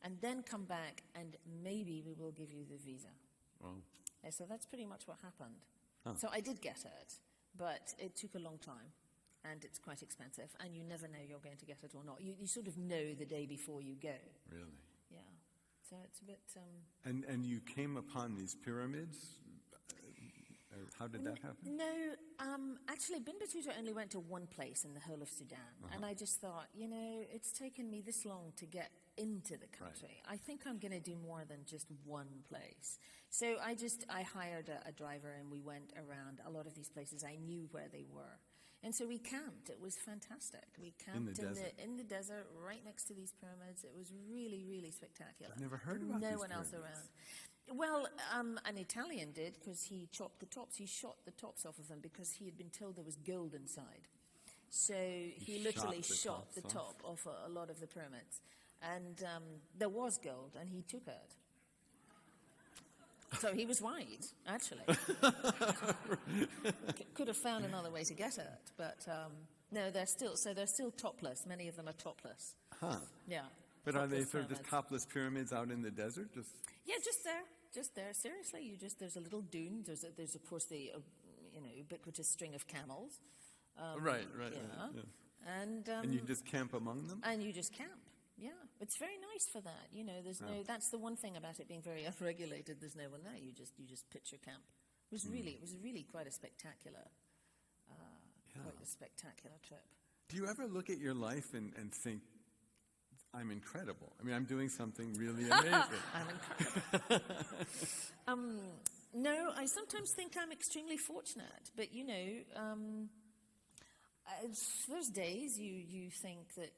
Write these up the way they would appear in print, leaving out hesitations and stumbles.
and then come back, and maybe we will give you the visa. Wow. So that's pretty much what happened. Huh. So I did get it, but it took a long time, and it's quite expensive, and you never know you're going to get it or not. You sort of know the day before you go. Really? Yeah. So it's a bit... And you came upon these pyramids? How did that happen? No, actually, Bin Battuta only went to one place in the whole of Sudan. And I just thought, it's taken me this long to get into the country. Right. I think I'm going to do more than just one place. So I hired a driver, and we went around a lot of these places. I knew where they were. And so we camped. It was fantastic. We camped in the desert right next to these pyramids. It was really, really spectacular. I've never heard about these No one else around. Well, an Italian did, because he chopped the tops. He shot the tops off of them because he had been told there was gold inside. So he literally shot the top off a lot of the pyramids. And there was gold, and he took it. So he was right, actually. Could have found another way to get it, but no, they're still topless. Many of them are topless. Huh. Yeah. But are they sort of just topless pyramids out in the desert? Yeah, just there. Seriously, there's a little dune. There's of course the ubiquitous string of camels. Right. Yeah. Yeah. And you just camp among them. And you just camp. Yeah, it's very nice for that. There's no. That's the one thing about it being very unregulated. There's no one there. You just pitch your camp. It was really quite a spectacular, trip. Do you ever look at your life and think, I'm incredible? I mean, I'm doing something really amazing. I'm incredible. No, I sometimes think I'm extremely fortunate, but there's days you think that,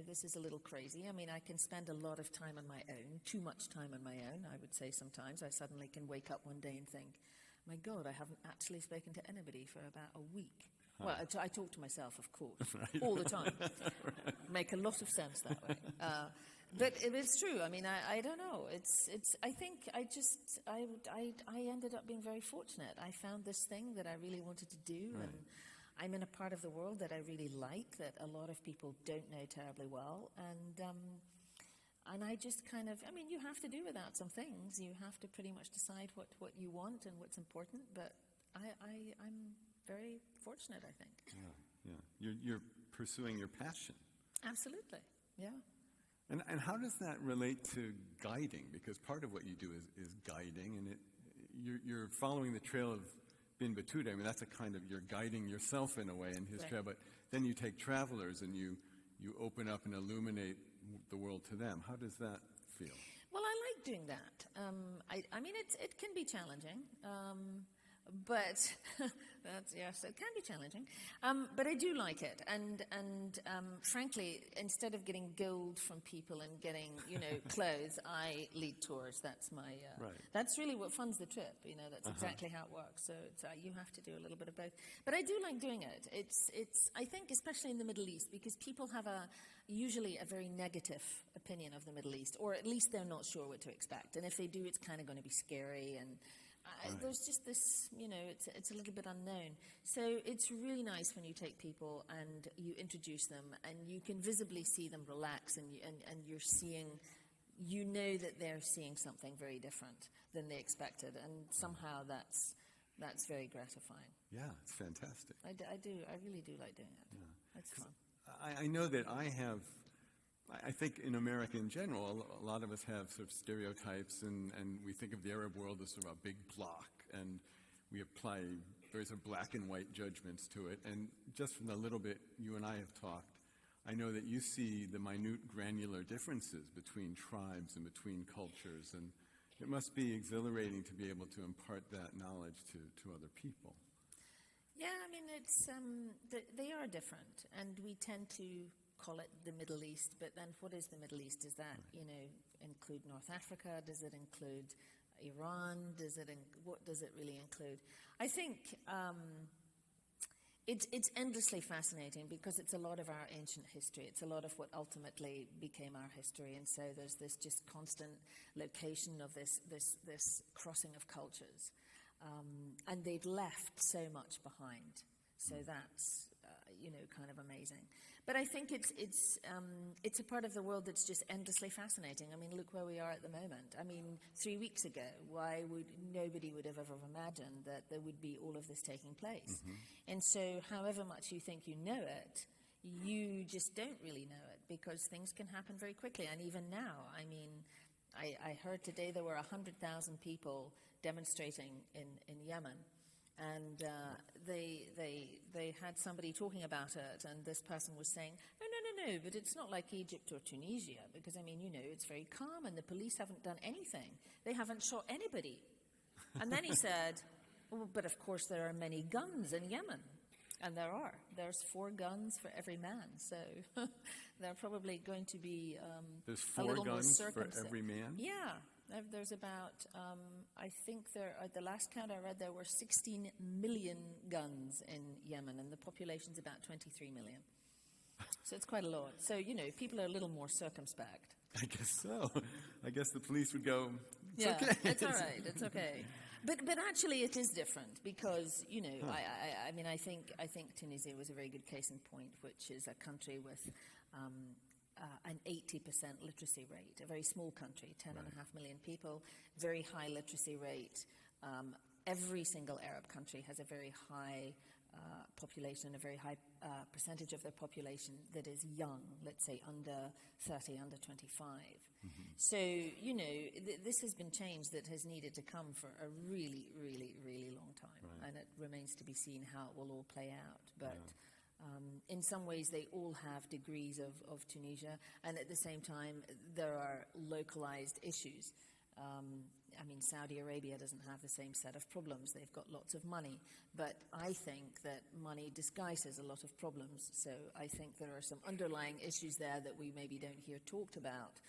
this is a little crazy. I mean, I can spend a lot of time on my own, too much time on my own, I would say sometimes. I suddenly can wake up one day and think, my God, I haven't actually spoken to anybody for about a week. Huh. Well, I talk to myself, of course, right. All the time. Make a lot of sense that way. But it's true. I mean, I don't know. I think I ended up being very fortunate. I found this thing that I really wanted to do, right. And I'm in a part of the world that I really like, that a lot of people don't know terribly well, and I just kind of, you have to do without some things. You have to pretty much decide what you want and what's important, but I'm very fortunate, I think. Yeah. You're pursuing your passion. Absolutely, yeah. And how does that relate to guiding? Because part of what you do is guiding, and you're following the trail of Bin Battuta. I mean, that's a kind of, you're guiding yourself in a way in his trail, but then you take travelers and you open up and illuminate the world to them. How does that feel? Well, I like doing that. I mean, it can be challenging, but yes, it can be challenging. But I do like it, and frankly, instead of getting gold from people and getting clothes, I lead tours. That's my that's really what funds the trip. That's exactly how it works. So you have to do a little bit of both. But I do like doing it. It's I think especially in the Middle East, because people have usually a very negative opinion of the Middle East, or at least they're not sure what to expect. And if they do, it's kind of going to be scary, and there's just this, it's a little bit unknown. So it's really nice when you take people and you introduce them, and you can visibly see them relax, and you're seeing, that they're seeing something very different than they expected, and somehow that's very gratifying. Yeah, it's fantastic. I really do like doing it. Yeah. It's fun. I know that I think in America in general, a lot of us have sort of stereotypes, and we think of the Arab world as sort of a big block, and we apply very sort of black and white judgments to it. And just from the little bit you and I have talked, I know that you see the minute granular differences between tribes and between cultures, and it must be exhilarating to be able to impart that knowledge to other people. Yeah, I mean, it's they are different, and we tend to call it the Middle East, but then what is the Middle East? Does that, include North Africa? Does it include Iran? What does it really include? I think it's endlessly fascinating, because it's a lot of our ancient history. It's a lot of what ultimately became our history, and so there's this just constant location of this crossing of cultures. And they've left so much behind. So that's, kind of amazing. But I think it's a part of the world that's just endlessly fascinating. I mean, look where we are at the moment. I mean, 3 weeks ago, nobody would have ever imagined that there would be all of this taking place. And so however much you think you know it, you just don't really know it, because things can happen very quickly. And even now, I mean, I heard today there were 100,000 people demonstrating in Yemen. And they had somebody talking about it, and this person was saying, no, but it's not like Egypt or Tunisia, because, I mean, it's very calm, and the police haven't done anything. They haven't shot anybody. And then he said, well, but of course there are many guns in Yemen. And there are. There's 4 guns for every man, so they're probably going to be There's a 4 little more guns for circumspect. every man? Yeah. There's about, I think at the last count I read, there were 16 million guns in Yemen, and the population's about 23 million. So it's quite a lot. So, people are a little more circumspect. I guess so. I guess the police would go, it's yeah, okay. It's all right. It's okay. But actually it is different, because, I mean, I think Tunisia was a very good case in point, which is a country with an 80% literacy rate, a very small country, 10.5 million people, very high literacy rate. Every single Arab country has a very high population, a very high percentage of their population that is young, let's say under 30, under 25. So, this has been change that has needed to come for a really, really, really long time. And it remains to be seen how it will all play out. But in some ways, they all have degrees of Tunisia, and at the same time, there are localized issues. I mean, Saudi Arabia doesn't have the same set of problems. They've got lots of money, but I think that money disguises a lot of problems. So I think there are some underlying issues there that we maybe don't hear talked about,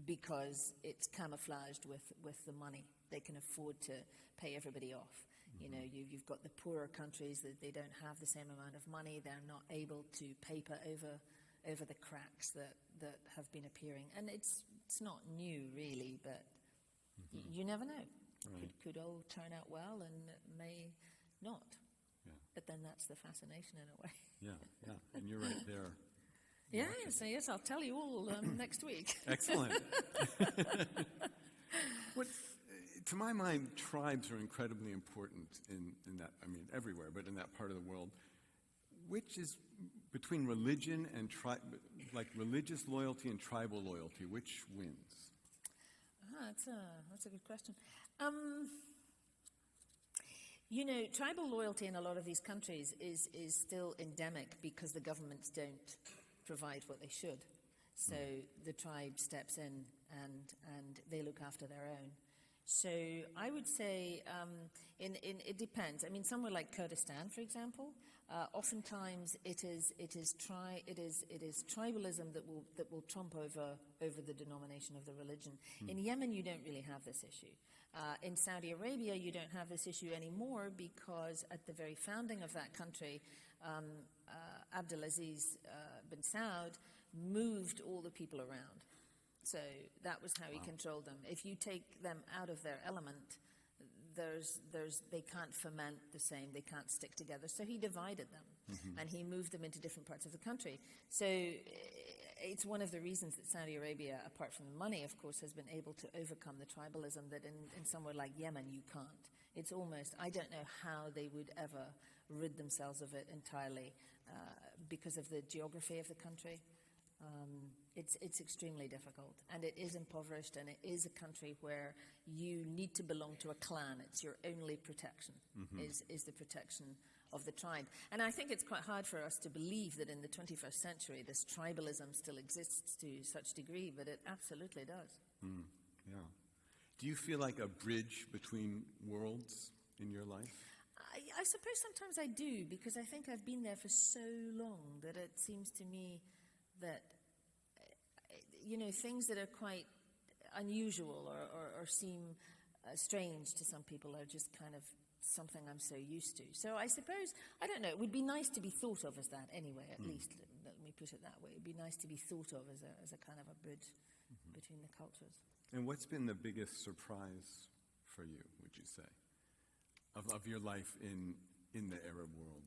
because it's camouflaged with the money. They can afford to pay everybody off. You've got the poorer countries that they don't have the same amount of money. They're not able to paper over the cracks that have been appearing. And it's not new, really, but you never know. Could all turn out well, and it may not. Yeah. But then that's the fascination in a way. Yeah. And you're right there. Yes, I'll tell you all next week. Excellent. To my mind, tribes are incredibly important in that, I mean, everywhere, but in that part of the world. Which is between religion and like religious loyalty and tribal loyalty, which wins? That's a good question. Tribal loyalty in a lot of these countries is still endemic, because the governments don't provide what they should. So the tribe steps in and they look after their own. So I would say it depends. I mean, somewhere like Kurdistan, for example, oftentimes it is tribalism that will trump over the denomination of the religion. In Yemen, you don't really have this issue. In Saudi Arabia, you don't have this issue anymore, because at the very founding of that country, Abdulaziz bin Saud moved all the people around. So that was how he controlled them. If you take them out of their element, they can't ferment the same, they can't stick together. So he divided them, and he moved them into different parts of the country. So it's one of the reasons that Saudi Arabia, apart from the money, of course, has been able to overcome the tribalism that in somewhere like Yemen you can't. It's almost, I don't know how they would ever rid themselves of it entirely, because of the geography of the country. It's extremely difficult, and it is impoverished, and it is a country where you need to belong to a clan. It's your only protection, is the protection of the tribe. And I think it's quite hard for us to believe that in the 21st century this tribalism still exists to such degree, but it absolutely does. Yeah. Do you feel like a bridge between worlds in your life? I suppose sometimes I do, because I think I've been there for so long that it seems to me that things that are quite unusual or seem strange to some people are just kind of something I'm so used to. So I suppose, I don't know, it would be nice to be thought of as that anyway, at least. Let me put it that way. It would be nice to be thought of as a kind of a bridge between the cultures. And what's been the biggest surprise for you, would you say, of your life in the Arab world?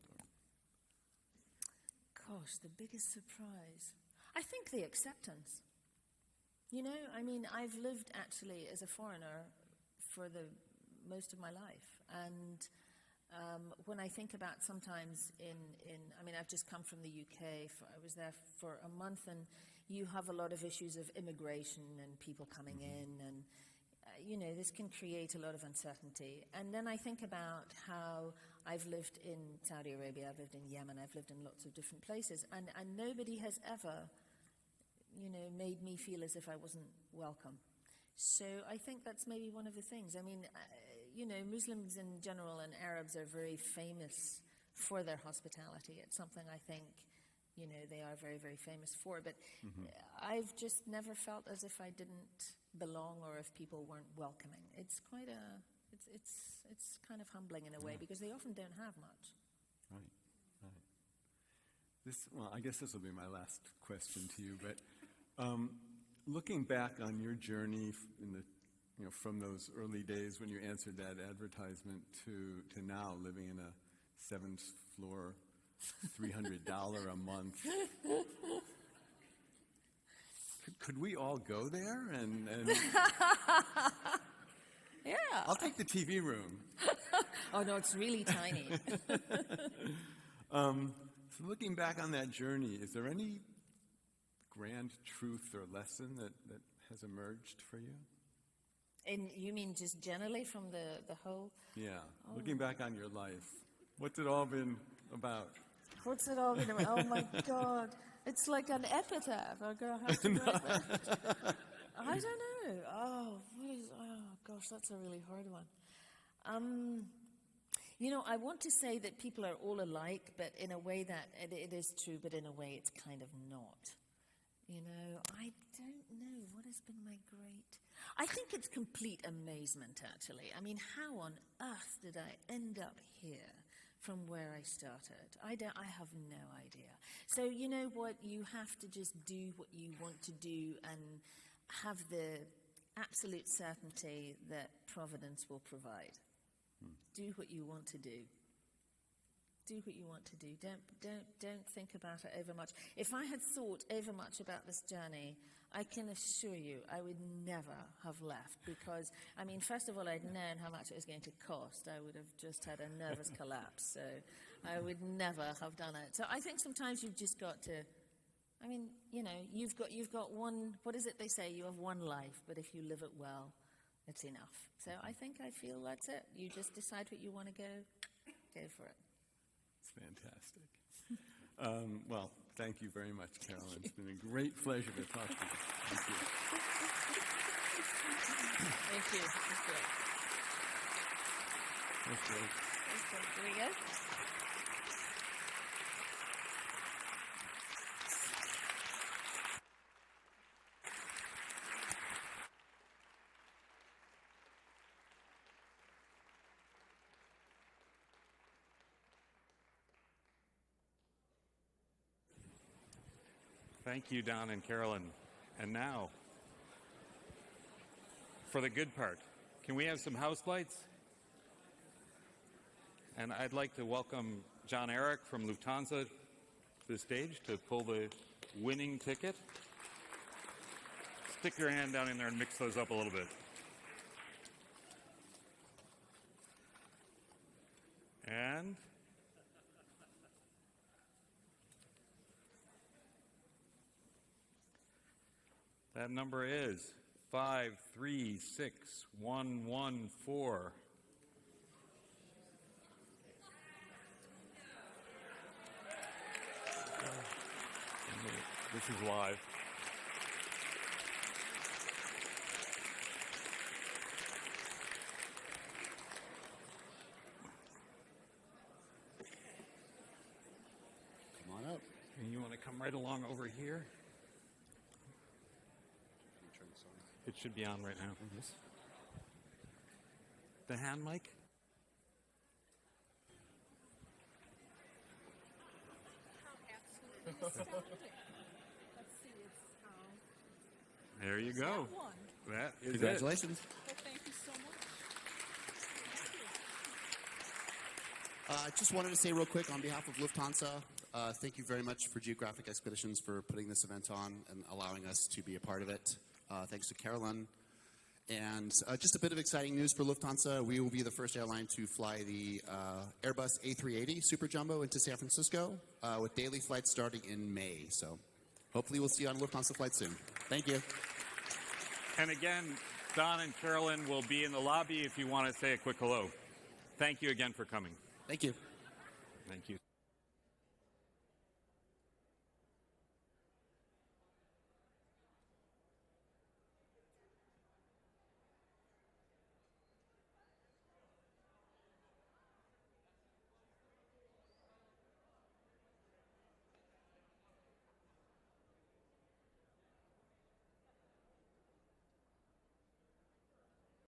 Gosh, the biggest surprise. I think the acceptance. You know, I mean, I've lived actually as a foreigner for the most of my life. And when I think about sometimes I mean, I've just come from the UK. I was there for a month, and you have a lot of issues of immigration and people coming in, and, you know, this can create a lot of uncertainty. And then I think about how I've lived in Saudi Arabia, I've lived in Yemen, I've lived in lots of different places, and nobody has ever, you know, made me feel as if I wasn't welcome. So I think that's maybe one of the things. I mean, you know, Muslims in general and Arabs are very famous for their hospitality. It's something I think, you know, they are very, very famous for. But I've just never felt as if I didn't belong or if people weren't welcoming. It's quite it's kind of humbling in a way because they often don't have much. Right. Well, I guess this will be my last question to you, but looking back on your journey from those early days when you answered that advertisement to now living in a 7th floor, $300 a month. Could we all go there? And yeah. I'll take the TV room. Oh, no, it's really tiny. So looking back on that journey, is there any grand truth or lesson that has emerged for you? And you mean just generally from the whole? Yeah. Looking back on your life, what's it all been about? What's it all been about? Oh, my God. It's like an epitaph. I'm going to have to write that. I don't know. Oh, gosh, that's a really hard one. You know, I want to say that people are all alike, but in a way that it is true, but in a way it's kind of not. You know, I don't know. What has been my great... I think it's complete amazement, actually. I mean, how on earth did I end up here from where I started? I have no idea. So, you know what? You have to just do what you want to do and have the absolute certainty that Providence will provide. Do what you want to do. Do what you want to do. Don't think about it over much. If I had thought over much about this journey, I can assure you I would never have left because, I mean, first of all, I'd known how much it was going to cost. I would have just had a nervous collapse, so I would never have done it. So I think sometimes you've just got to, I mean, you know, you've got one, what is it they say? You have one life, but if you live it well, it's enough. So I feel that's it. You just decide what you want to go for it. It's fantastic. Well, thank you very much, Carolyn. It's been a great pleasure to talk to you. Thank you. Thank you. That's great. Here we go. Thank you, Don and Carolyn. And now, for the good part, can we have some house lights? And I'd like to welcome John Eric from Lufthansa to the stage to pull the winning ticket. Stick your hand down in there and mix those up a little bit. And that number is 536114. This is live. Come on up. And you want to come right along over here? It should be on right now. Yes. The hand mic? There you go. That is Congratulations. Well, thank you so much. I just wanted to say real quick on behalf of Lufthansa, Thank you very much for Geographic Expeditions for putting this event on and allowing us to be a part of it. Thanks to Carolyn. And just a bit of exciting news for Lufthansa. We will be the first airline to fly the Airbus A380 Super Jumbo into San Francisco with daily flights starting in May. So hopefully we'll see you on a Lufthansa flight soon. Thank you. And again, Don and Carolyn will be in the lobby if you want to say a quick hello. Thank you again for coming. Thank you. Thank you.